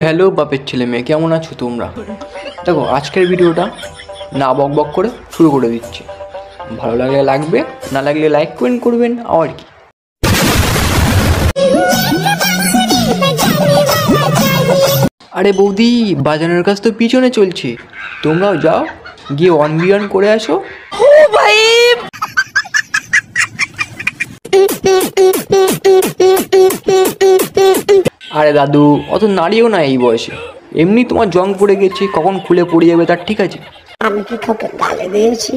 Hello বাপের ছেলে মেয়ে, কেমন আছো তোমরা? দেখো আজকের ভিডিওটা না বক বক করে শুরু করে দিচ্ছি। ভালো লাগলে লাগবে, না লাগলে লাইক কমেন্ট করবেন। আর কি আরে বৌদি, বাজানোর কাজ তো পিছনে চলছে, তোমরাও যাও গিয়ে 1v1 করে আসো। আরে দাদু, অত নাড়িও না এই বয়সে, এমনি তোমার জং পড়ে গেছে, কখন খুলে পড়ে যাবে তার ঠিক আছে। আমি কি তোকে গালে দিয়েছি?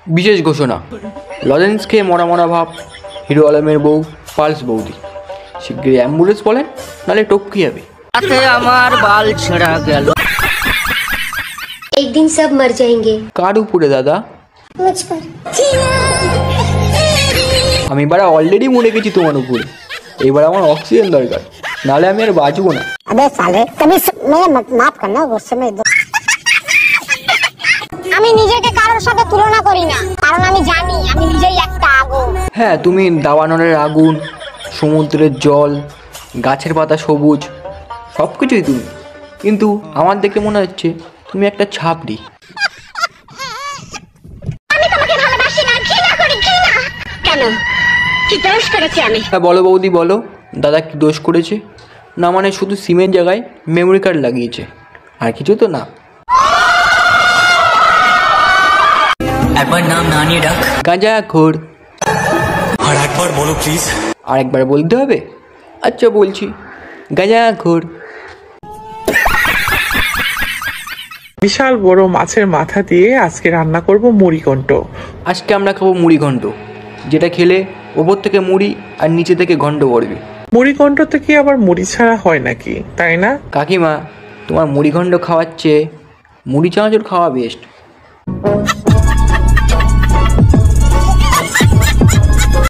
বিশেষ ঘোষণা, লজেন্স খেয়ে মরা মরা ভাব হিরো আলমের বউ পালস বৌদি। শিগগিরই অ্যাম্বুলেন্স বলেন, নাহলে টপকে যাবে। আমার বাল ছেঁড়া গেল। एक दिन सब मर जाएंगे। কার উপরে দাদা? मुझ पर। আমি এবার অলরেডি মরে গেছি তোমার উপরে, এবার আমার অক্সিজেন দরকার, নাহলে আমি আর বাঁচবো না। अबे साले, कभी मैं माफ करना, गुस्से में আমি নিজেকে কারোর সাথে তুলনা করি না, কারণ আমি জানি আমি নিজেই একটা আগুন। হ্যাঁ, তুমি দাবানলের আগুন, সমুদ্রের জল, গাছের পাতা সবুজ, সব কিছুই তুমি, কিন্তু আমার দেখে মনে হচ্ছে তুমি একটা ছাপড়ি। আমি তোমাকে ভালোবাসি না, ঘৃণা করি, ঘৃণা। কেন? কি দোষ করেছি আমি? হ্যাঁ বলো বৌদি বলো, দাদা কি দোষ করেছে? না মানে শুধু সিমের জায়গায় মেমোরি কার্ড লাগিয়েছে, আর কিছু তো না। একবার নাম না নিয়ে ডাক। গাঁজাখোর। আর একবার বলো প্লিজ। আরেকবার বলতে হবে? আচ্ছা বলছি, গাঁজাখোর। বিশাল বড় মাছের মাথা দিয়ে আজকে রান্না করব মুড়িঘণ্ট। আজকে আমরা খাবো মুড়ি ঘণ্ট, যেটা খেলে ওপর থেকে মুড়ি আর নিচে থেকে ঘণ্ট পড়বে। মুড়িঘণ্টতে কি আবার মুড়ি ছাড়া হয় নাকি, তাই না? কাকিমা, তোমার মুড়ি ঘণ্ট খাওয়ার চেয়ে মুড়ি চানাচুর খাওয়া বেস্ট।